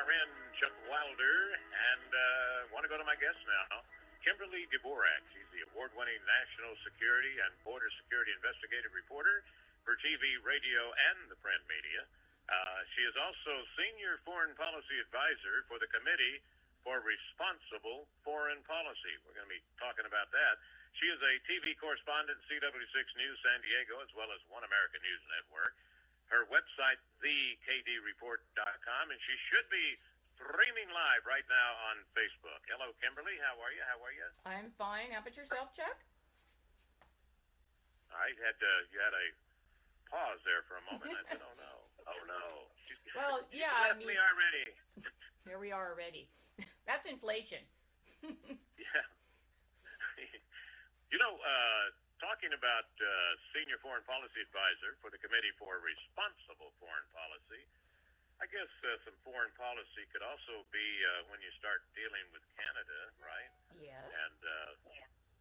CRN Wilder, and want to go to my guest now, Kimberly Dvorak. She's the award-winning national security and border security investigative reporter for TV, radio, and the print media. She is also senior foreign policy advisor for the Committee for Responsible Foreign Policy. We're going to be talking about that. She is a TV correspondent, CW6 News San Diego, as well as One American News Network. Her website, thekdreport.com, and she should be streaming live right now on Facebook. Hello, Kimberly. How are you? I'm fine. How about yourself, Chuck? You had a pause there for a moment. I said, oh no. Well, yeah, I mean, we already. Here we are already. That's inflation. Yeah. Talking about senior foreign policy advisor for the Committee for Responsible Foreign Policy, I guess some foreign policy could also be when you start dealing with Canada, right? Yes. And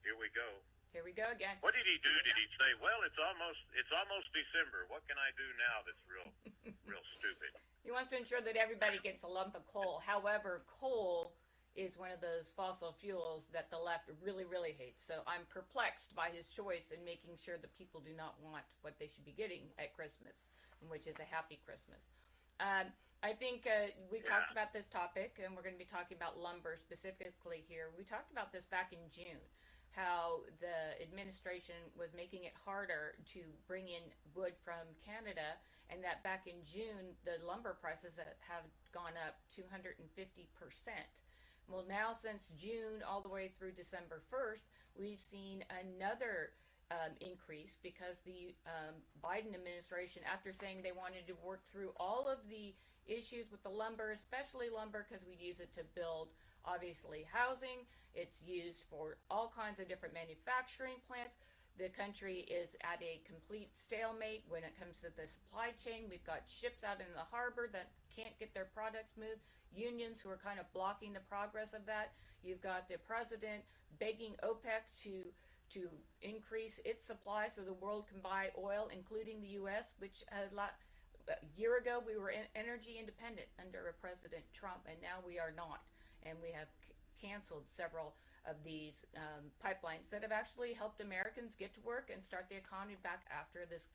here we go. Here we go again. What did he do? Did he say, well, it's almost December. What can I do now that's real stupid? He wants to ensure that everybody gets a lump of coal. However, coal is one of those fossil fuels that the left really, really hates. So I'm perplexed by his choice in making sure that people do not want what they should be getting at Christmas, which is a happy Christmas. I think we talked about this topic, and we're going to be talking about lumber specifically here. We talked about this back in June, how the administration was making it harder to bring in wood from Canada, and that back in June, the lumber prices have gone up 250%. Well, now since June all the way through December 1st, we've seen another increase because the Biden administration, after saying they wanted to work through all of the issues with the lumber, especially lumber because we use it to build, obviously, housing. It's used for all kinds of different manufacturing plants. The country is at a complete stalemate when it comes to the supply chain. We've got ships out in the harbor that can't get their products moved. Unions who are kind of blocking the progress of that. You've got the president begging OPEC to increase its supply so the world can buy oil, including the U.S., which a year ago we were energy independent under President Trump, and now we are not. And we have canceled several of these pipelines that have actually helped Americans get to work and start the economy back after this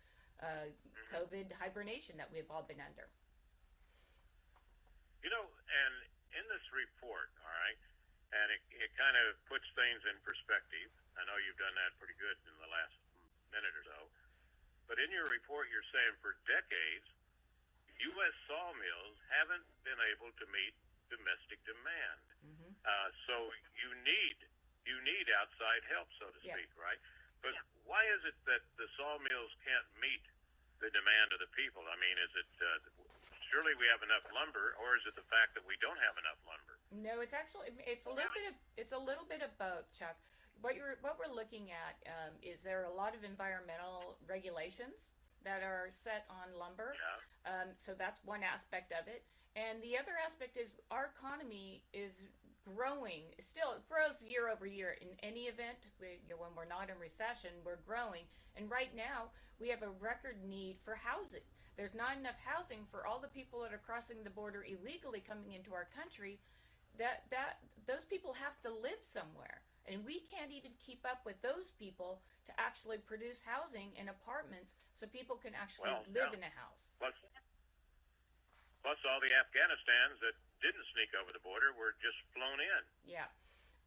COVID hibernation that we've all been under. And in this report, all right, and it kind of puts things in perspective. I know you've done that pretty good in the last minute or so. But in your report, you're saying for decades, U.S. sawmills haven't been able to meet domestic demand. Mm-hmm. So you need outside help, so to speak, right? But why is it that the sawmills can't meet the demand of the people? I mean, is it surely we have enough lumber, or is it the fact that we don't have enough lumber? No, it's a little bit of both, Chuck. What we're looking at is there are a lot of environmental regulations that are set on lumber. Yeah. So that's one aspect of it. And the other aspect is our economy is growing. Still, it grows year over year. In any event, when we're not in recession, we're growing. And right now, we have a record need for housing. There's not enough housing for all the people that are crossing the border illegally coming into our country. Those people have to live somewhere. And we can't even keep up with those people to actually produce housing and apartments so people can actually live in a house. Plus all the Afghanistans that didn't sneak over the border were just flown in. Yeah.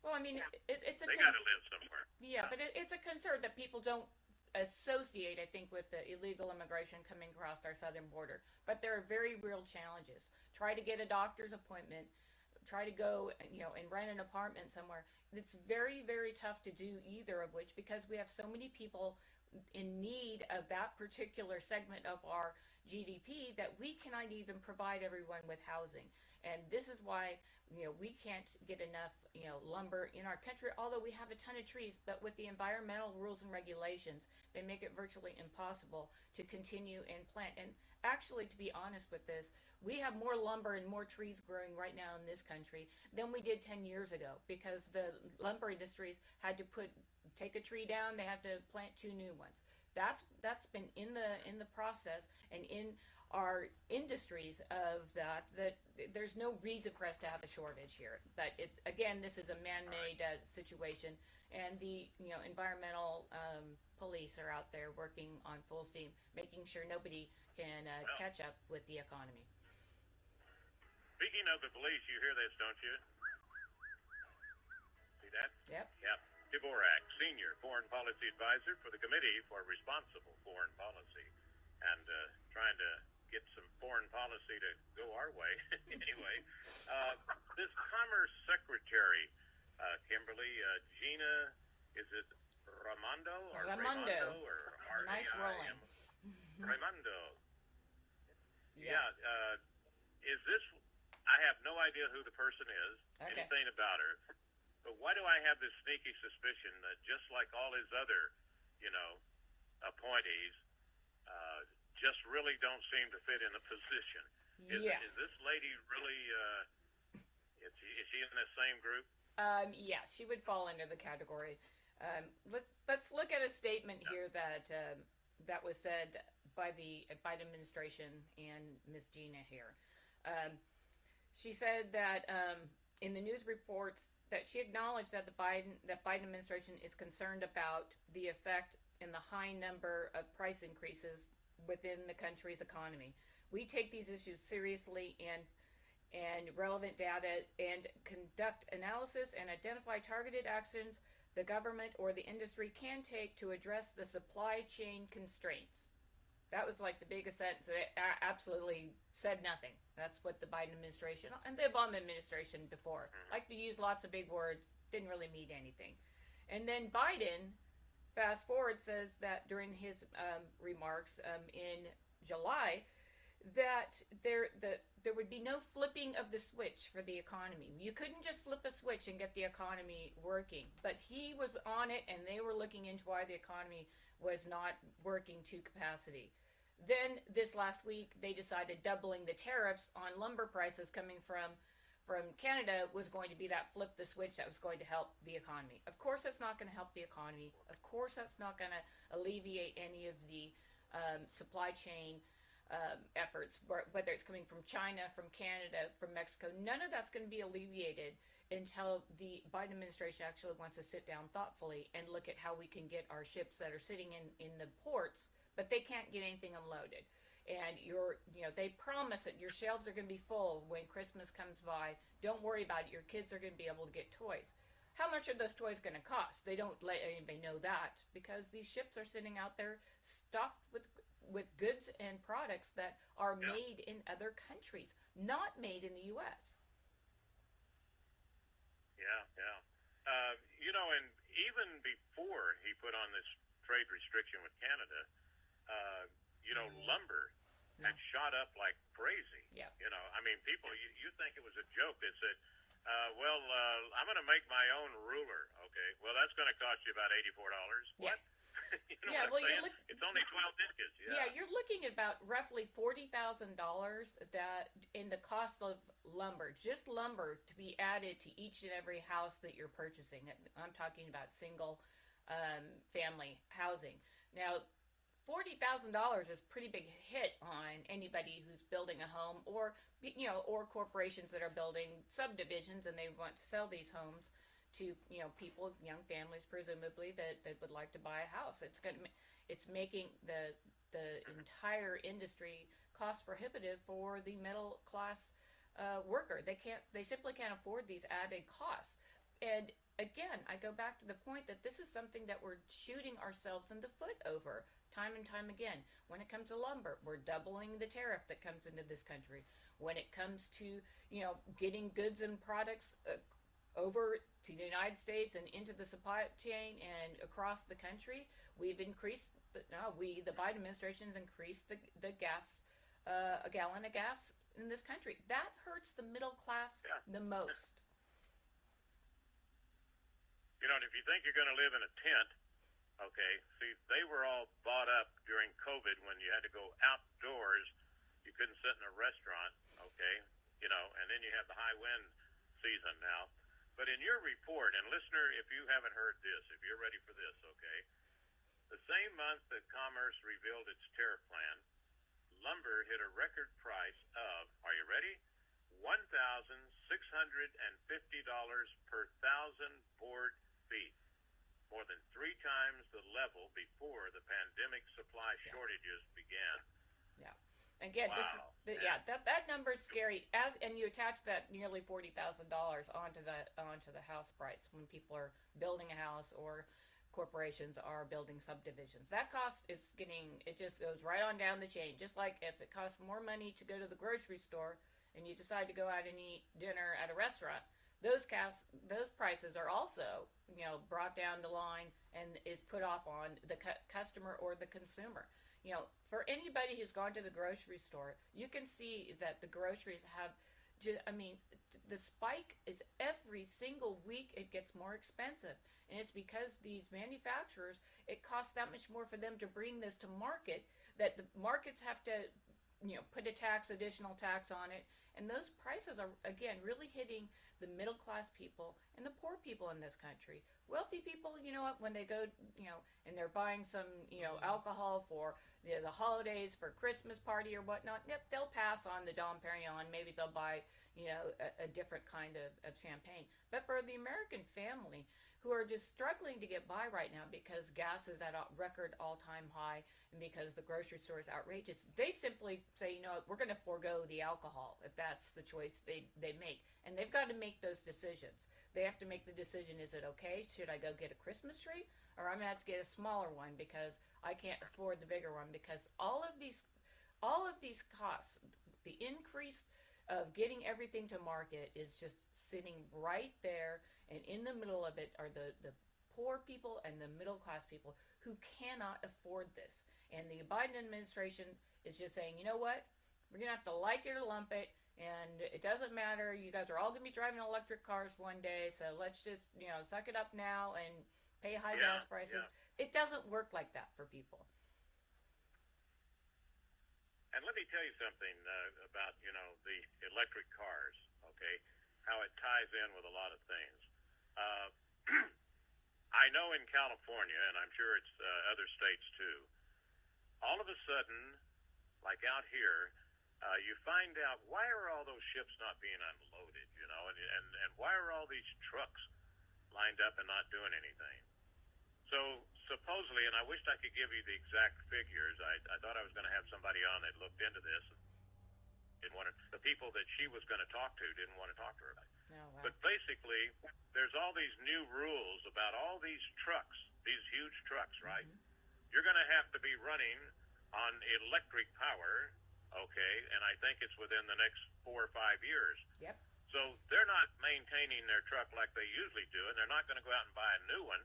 Well, I mean, it's a... They got to live somewhere. Yeah, but it's a concern that people don't associate, I think, with the illegal immigration coming across our southern border. But there are very real challenges. Try to get a doctor's appointment. Try to go, and rent an apartment somewhere. It's very, very tough to do either of which because we have so many people in need of that particular segment of our GDP that we cannot even provide everyone with housing. And this is why, we can't get enough, lumber in our country, although we have a ton of trees. But with the environmental rules and regulations, they make it virtually impossible to continue and plant. And actually, to be honest with this, we have more lumber and more trees growing right now in this country than we did 10 years ago because the lumber industries had to take a tree down, they have to plant 2 new ones. That's been in the process and in are industries of that there's no reason for us to have a shortage here. But again, this is a man-made situation, and the environmental police are out there working on full steam, making sure nobody can catch up with the economy. Speaking of the police, you hear this, don't you? See that? Yep. Yep. Dvorak, Senior Foreign Policy Advisor for the Committee for Responsible Foreign Policy, and trying to get some foreign policy to go our way. Anyway, this Commerce Secretary, Kimberly, Gina, is it Raimondo or Raimondo or nice rolling. Raimondo. Yes. Yeah. Is this? I have no idea who the person is, anything about her. But why do I have this sneaky suspicion that just like all his other, appointees, just really don't seem to fit in the position? Is this lady really? Is she in the same group? Yeah, she would fall under the category. Let's look at a statement here that was said by the Biden administration and Ms. Gina here. She said that in the news reports that she acknowledged that the Biden administration is concerned about the effect and the high number of price increases within the country's economy. We take these issues seriously and relevant data and conduct analysis and identify targeted actions the government or the industry can take to address the supply chain constraints. That was like the biggest sentence. It absolutely said nothing. That's what the Biden administration and the Obama administration before like to use lots of big words, didn't really mean anything. And then Biden, fast forward, says that during his remarks in July that there would be no flipping of the switch for the economy. You couldn't just flip a switch and get the economy working. But he was on it, and they were looking into why the economy was not working to capacity. Then this last week, they decided doubling the tariffs on lumber prices coming from Canada was going to be that flip the switch that was going to help the economy. Of course, that's not going to help the economy. Of course, that's not going to alleviate any of the supply chain efforts, whether it's coming from China, from Canada, from Mexico. None of that's going to be alleviated until the Biden administration actually wants to sit down thoughtfully and look at how we can get our ships that are sitting in the ports, but they can't get anything unloaded. And they promise that your shelves are going to be full when Christmas comes by. Don't worry about it. Your kids are going to be able to get toys. How much are those toys going to cost? They don't let anybody know that because these ships are sitting out there stuffed with goods and products that are made in other countries, not made in the U.S. And even before he put on this trade restriction with Canada, lumber had shot up like crazy. Yeah. People, you think it was a joke. They said, I'm going to make my own ruler. Okay, well, that's going to cost you about $84. What? It's only 12 inches. Yeah, you're looking at about roughly $40,000 that in the cost of lumber, just lumber to be added to each and every house that you're purchasing. I'm talking about single family housing. Now, $40,000 is a pretty big hit on anybody who's building a home or corporations that are building subdivisions and they want to sell these homes to people, young families presumably that would like to buy a house. It's making the entire industry cost prohibitive for the middle class worker. They simply can't afford these added costs. And again, I go back to the point that this is something that we're shooting ourselves in the foot over time and time again. When it comes to lumber, we're doubling the tariff that comes into this country. When it comes to getting goods and products over to the United States and into the supply chain and across the country, we've increased. The Biden administration has increased the gas, a gallon of gas in this country. That hurts the middle class the most. If you think you're going to live in a tent, they were all bought up during COVID when you had to go outdoors. You couldn't sit in a restaurant, and then you have the high wind season now. But in your report, and listener, if you haven't heard this, if you're ready for this, the same month that Commerce revealed its tariff plan, lumber hit a record price of, are you ready? $1,650 per thousand board feet, more than 3 times the level before the pandemic supply shortages began. Yeah. Again, Wow. that number is scary. And you attach that nearly $40,000 onto the house price when people are building a house or corporations are building subdivisions. That cost it just goes right on down the chain. Just like if it costs more money to go to the grocery store and you decide to go out and eat dinner at a restaurant, those prices are also brought down the line and is put off on the customer or the consumer. For anybody who's gone to the grocery store, you can see that the groceries have the spike is every single week it gets more expensive. And it's because these manufacturers, it costs that much more for them to bring this to market that the markets have to, put additional tax on it. And those prices are, again, really hitting the middle class people and the poor people in this country. Wealthy people, when they go, and they're buying some, alcohol for the holidays, for Christmas party or whatnot, yep, they'll pass on the Dom Perignon. Maybe they'll buy, a different kind of champagne. But for the American family who are just struggling to get by right now because gas is at a record all-time high and because the grocery store is outrageous, they simply say, we're going to forego the alcohol if that's the choice they make. And they've got to make those decisions. They have to make the decision, is it okay? Should I go get a Christmas tree? Or I'm going to have to get a smaller one because I can't afford the bigger one, because all of these costs, the increase of getting everything to market is just sitting right there, and in the middle of it are the poor people and the middle class people who cannot afford this. And the Biden administration is just saying, you know what, we're going to have to like it or lump it, and it doesn't matter, you guys are all going to be driving electric cars one day, so let's just, suck it up now and pay high gas prices. It doesn't work like that for people. And let me tell you something about, the electric cars, okay, how it ties in with a lot of things. I know in California, and I'm sure it's other states too, all of a sudden, like out here, you find out, why are all those ships not being unloaded, and why are all these trucks lined up and not doing anything? So supposedly, and I wished I could give you the exact figures. I thought I was going to have somebody on that looked into this. The people that she was going to talk to didn't want to talk to her about it. Oh, wow. But basically, there's all these new rules about all these trucks, these huge trucks, right? Mm-hmm. You're going to have to be running on electric power, okay, and I think it's within the next 4 or 5 years. Yep. So they're not maintaining their truck like they usually do, and they're not going to go out and buy a new one.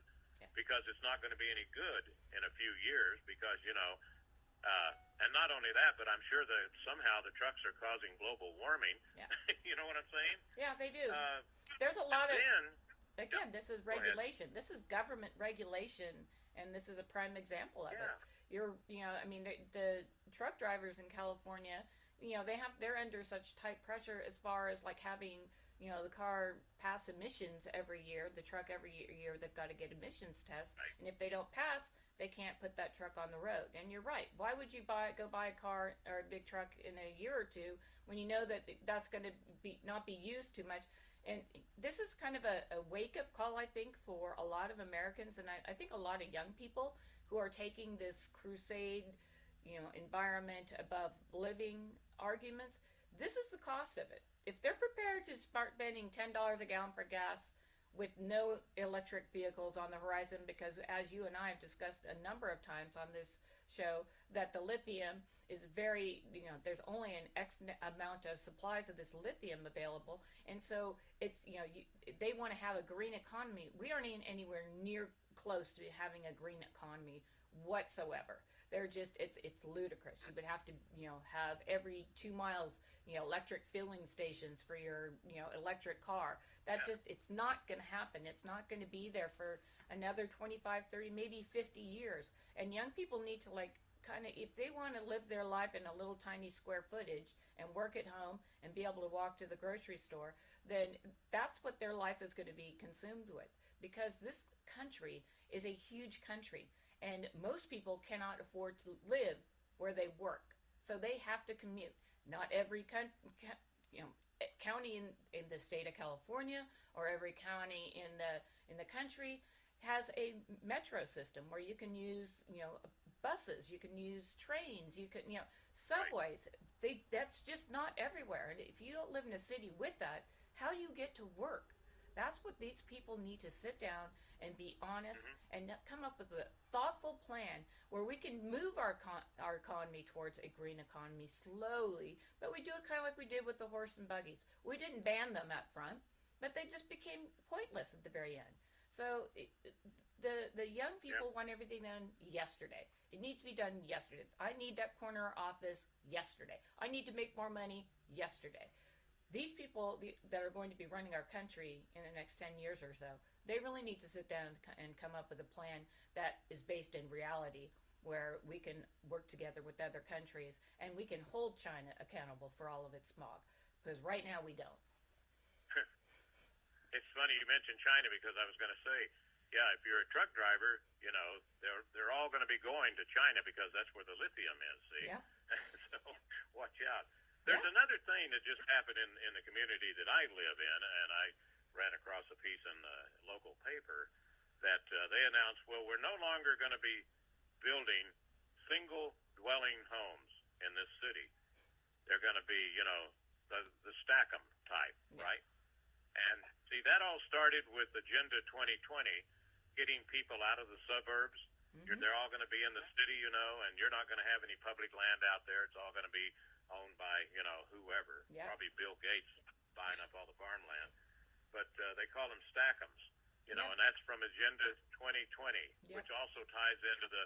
Because it's not going to be any good in a few years, because, and not only that, but I'm sure that somehow the trucks are causing global warming. Yeah. You know what I'm saying? Yeah, they do. There's a lot of, this is regulation. This is government regulation, and this is a prime example of it. The truck drivers in California, they're under such tight pressure as far as like having, the car pass emissions every year, the truck every year they've got to get emissions tests. Right. And if they don't pass, they can't put that truck on the road. And you're right. Why would you go buy a car or a big truck in a year or two when you know that that's going to not be used too much? And this is kind of a wake-up call, I think, for a lot of Americans, and I think a lot of young people who are taking this crusade, environment above living arguments. This is the cost of it. If they're prepared to start spending $10 a gallon for gas with no electric vehicles on the horizon, because as you and I have discussed a number of times on this show, that the lithium is very, there's only an X amount of supplies of this lithium available. And so it's, they want to have a green economy. We aren't even anywhere near close to having a green economy whatsoever. They're just, it's ludicrous. You would have to, have every 2 miles, electric filling stations for your, electric car. It's not going to happen. It's not going to be there for another 25, 30, maybe 50 years. And young people need to if they want to live their life in a little tiny square footage and work at home and be able to walk to the grocery store, then that's what their life is going to be consumed with. Because this country is a huge country, and most people cannot afford to live where they work. So they have to commute. Not every county in the state of California or every county in the country has a metro system where you can use buses, you can use trains, you can subways. That's just not everywhere. And if you don't live in a city with that, how do you get to work? That's what these people need to sit down and be honest and come up with a thoughtful plan where we can move our economy towards a green economy slowly, but we do it kind of like we did with the horse and buggies. We didn't ban them up front, but they just became pointless at the very end. So the young people want everything done yesterday. It needs to be done yesterday. I need that corner office yesterday. I need to make more money yesterday. These people that are going to be running our country in the next 10 years or so, they really need to sit down and come up with a plan that is based in reality, where we can work together with other countries and we can hold China accountable for all of its smog. Because right now we don't. It's funny you mentioned China, because I was going to say, yeah, if you're a truck driver, they're all going to be going to China because that's where the lithium is, see? Yeah. So watch out. There's another thing that just happened in the community that I live in, and I ran across a piece in the local paper that they announced, well, we're no longer going to be building single-dwelling homes in this city. They're going to be, the Stackham type, right? And see, that all started with Agenda 2020, getting people out of the suburbs. They're all going to be in the city, and you're not going to have any public land out there. It's all going to be owned by, whoever. Yeah. Probably Bill Gates buying up all the farmland. But they call them Stackhams, and that's from Agenda 2020, which also ties into the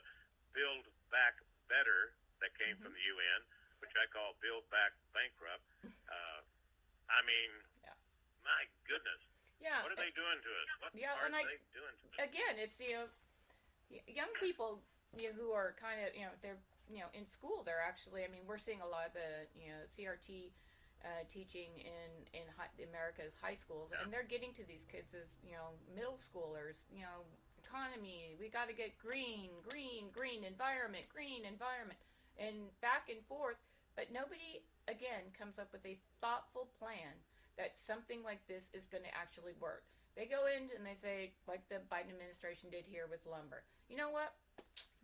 Build Back Better that came from the UN, which I call Build Back Bankrupt. I mean, my goodness. Yeah. What are they doing to us? What are they doing to us? Again, it's young people who are kind of they're in school. They're actually, we're seeing a lot of the CRT teaching in America's high schools, and they're getting to these kids as middle schoolers. Economy. We got to get green environment, and back and forth. But nobody again comes up with a thoughtful plan that something like this is going to actually work. They go in and they say, like the Biden administration did here with lumber, you know what?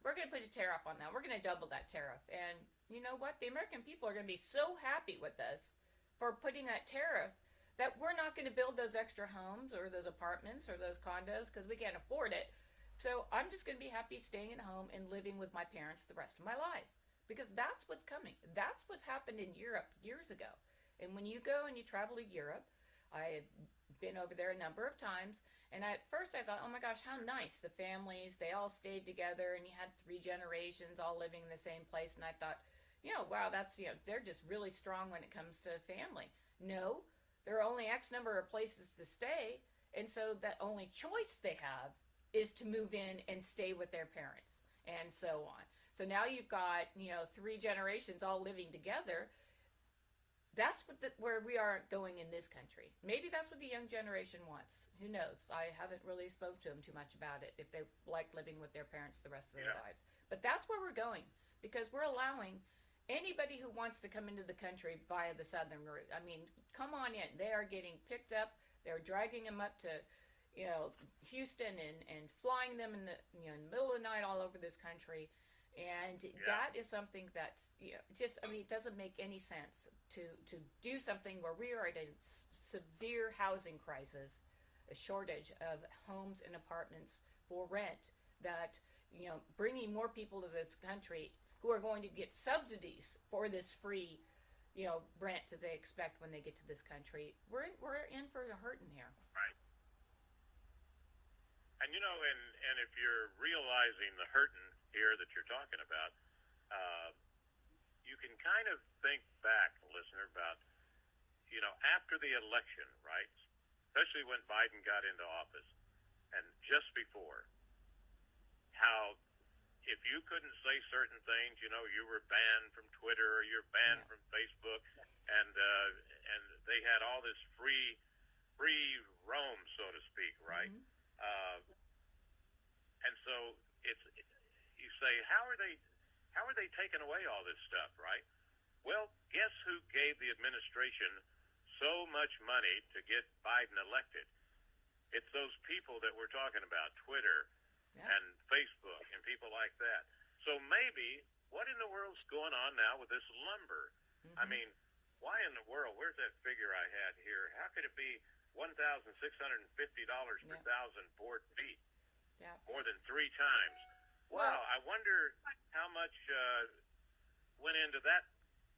We're going to put a tariff on that. We're going to double that tariff. And you know what? The American people are going to be so happy with us for putting that tariff that we're not going to build those extra homes or those apartments or those condos because we can't afford it. So I'm just going to be happy staying at home and living with my parents the rest of my life. Because that's what's coming. That's what's happened in Europe years ago. And when you go and you travel to Europe, I've been over there a number of times, and at first I thought, oh my gosh, how nice. The families, they all stayed together, and you had 3 generations all living in the same place, and I thought, wow, that's, they're just really strong when it comes to family. No, there are only X number of places to stay, and so the only choice they have is to move in and stay with their parents, and so on. So now you've got, 3 generations all living together. That's where we are going in this country. Maybe that's what the young generation wants. Who knows? I haven't really spoke to them too much about it, if they like living with their parents the rest of their lives. But that's where we're going, because we're allowing anybody who wants to come into the country via the southern route. Come on in. They are getting picked up. They're dragging them up to, Houston and flying them in the middle of the night all over this country. And that is something that's it doesn't make any sense to do something where we are at a severe housing crisis, a shortage of homes and apartments for rent, that bringing more people to this country who are going to get subsidies for this free rent that they expect when they get to this country. We're in for a hurting here. Right. And and if you're realizing the hurting here that you're talking about, you can kind of think back, listener, about, after the election, right? Especially when Biden got into office, and just before, how if you couldn't say certain things, you were banned from Twitter or you're banned from Facebook, and they had all this free roam, so to speak, right? And so you say, how are they taking away all this stuff, right? Well, guess who gave the administration so much money to get Biden elected? It's those people that we're talking about, Twitter and Facebook and people like that. So maybe, what in the world's going on now with this lumber? I mean, why in the world? Where's that figure I had here? How could it be $1,650 per thousand board feet? Yeah. More than 3 times. Wow, I wonder how much went into that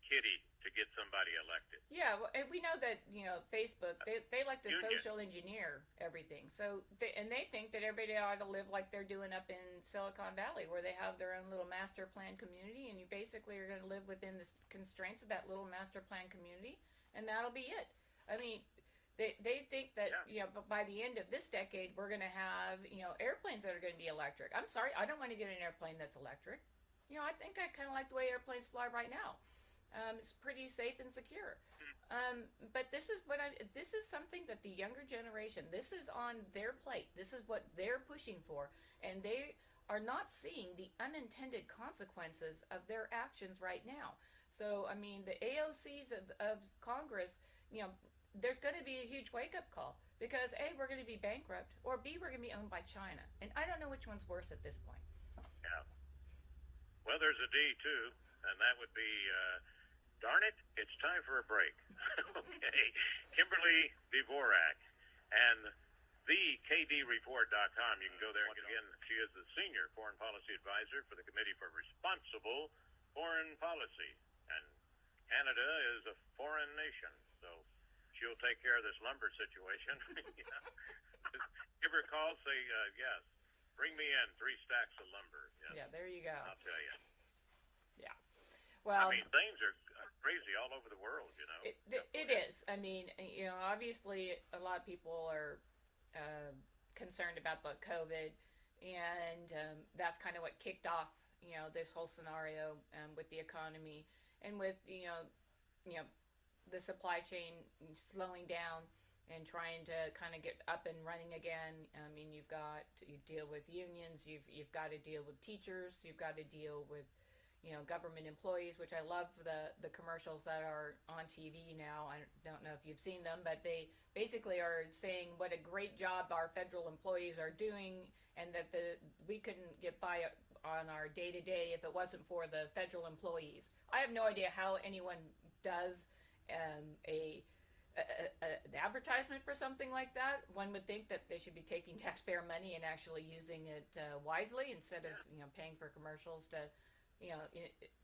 kitty to get somebody elected. Yeah, well, and we know that, Facebook, they like to social engineer everything. So, they think that everybody ought to live like they're doing up in Silicon Valley, where they have their own little master plan community, and you basically are going to live within the constraints of that little master plan community, and that'll be it. I mean, they think that, by the end of this decade, we're going to have, airplanes that are going to be electric. I'm sorry, I don't want to get an airplane that's electric. I think I kind of like the way airplanes fly right now. It's pretty safe and secure. But this is something that the younger generation, this is on their plate. This is what they're pushing for. And they are not seeing the unintended consequences of their actions right now. So, I mean, the AOCs of Congress, there's going to be a huge wake-up call. Because A, we're going to be bankrupt, or B, we're going to be owned by China. And I don't know which one's worse at this point. Yeah. Well, there's a D, too. And that would be... darn it, it's time for a break. Okay. Kimberly Dvorak and thekdreport.com. You can go there. Once again, she is the Senior Foreign Policy Advisor for the Committee for Responsible Foreign Policy. And Canada is a foreign nation, so she'll take care of this lumber situation. Give her a call, say, yes, bring me in 3 stacks of lumber. Yeah, there you go. I'll tell you. Yeah. Well, I mean, things are crazy all over the world, It is. I mean, obviously a lot of people are concerned about the COVID, and that's kind of what kicked off, this whole scenario with the economy and with, the supply chain slowing down and trying to kind of get up and running again. I mean, you deal with unions, you've got to deal with teachers, you've got to deal with government employees, which I love the commercials that are on TV now. I don't know if you've seen them, but they basically are saying what a great job our federal employees are doing, and that we couldn't get by on our day-to-day if it wasn't for the federal employees. I have no idea how anyone does an advertisement for something like that. One would think that they should be taking taxpayer money and actually using it wisely instead of paying for commercials to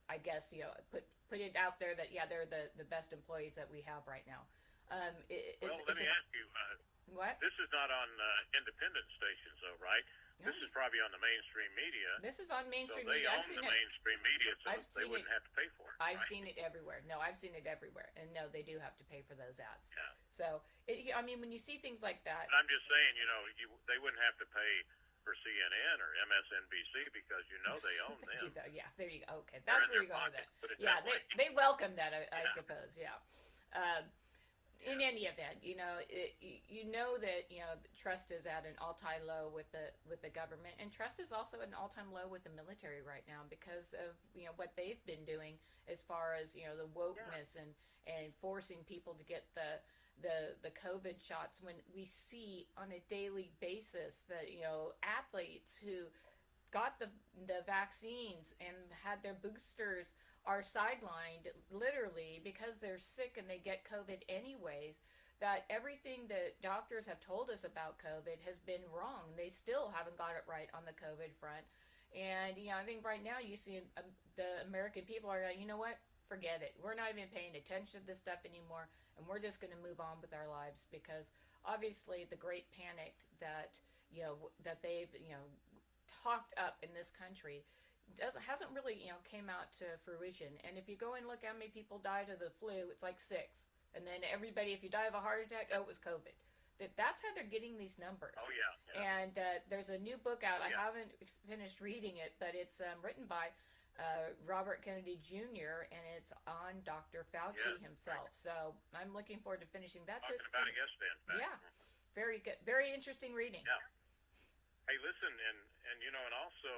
I guess, put it out there that, they're the best employees that we have right now. Let me ask you, what? This is not on independent stations, though, right? No. This is probably on the mainstream media. This is on mainstream media. media. So they own the mainstream media, so they wouldn't have to pay for it. I've seen it everywhere. No, I've seen it everywhere. And no, they do have to pay for those ads. Yeah. So, when you see things like that. But I'm just saying, they wouldn't have to pay for CNN or MSNBC because they own them. Yeah, there you go. Okay, that's where you're going with that. Yeah, they welcome that, I suppose. Yeah. In any event, that trust is at an all-time low with the government, and trust is also at an all-time low with the military right now because of what they've been doing as far as the wokeness and forcing people to get the COVID shots, when we see on a daily basis that athletes who got the vaccines and had their boosters are sidelined literally because they're sick and they get COVID anyways, that everything that doctors have told us about COVID has been wrong. They still haven't got it right on the COVID front. And, I think right now you see the American people are like, you know what, forget it. We're not even paying attention to this stuff anymore, and we're just going to move on with our lives because obviously the great panic that, that they've, talked up in this country hasn't really, came out to fruition. And if you go and look how many people died of the flu, it's like 6. And then everybody, if you die of a heart attack, it was COVID. That's how they're getting these numbers. Oh, yeah. And there's a new book out. I haven't finished reading it, but it's written by Robert Kennedy Jr., and it's on Dr. Fauci himself. So I'm looking forward to finishing that. Talking about it yesterday, in fact. Yeah. Very good. Very interesting reading. Yeah. Hey, listen, and also,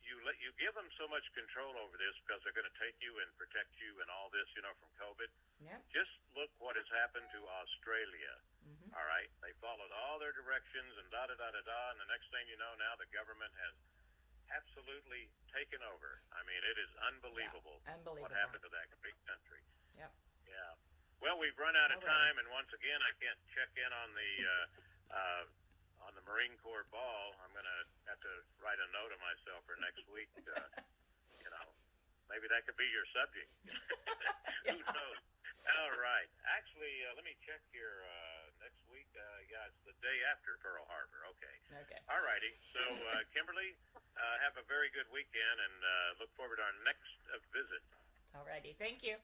you give them so much control over this because they're going to take you and protect you and all this, from COVID. Yep. Just look what has happened to Australia. Mm-hmm. All right, they followed all their directions and da da da da da, and the next thing you know, now the government has absolutely taken over. I mean, it is unbelievable, unbelievable. What happened to that great country. Yep. Yeah. Well, we've run out of time, and once again, I can't check in on the Marine Corps ball. I'm going to have to write a note of myself for next week. Maybe that could be your subject. Who knows? All right. Actually, let me check here. Next week, it's the day after Pearl Harbor. Okay. All righty. So, Kimberly, have a very good weekend, and look forward to our next visit. All righty. Thank you.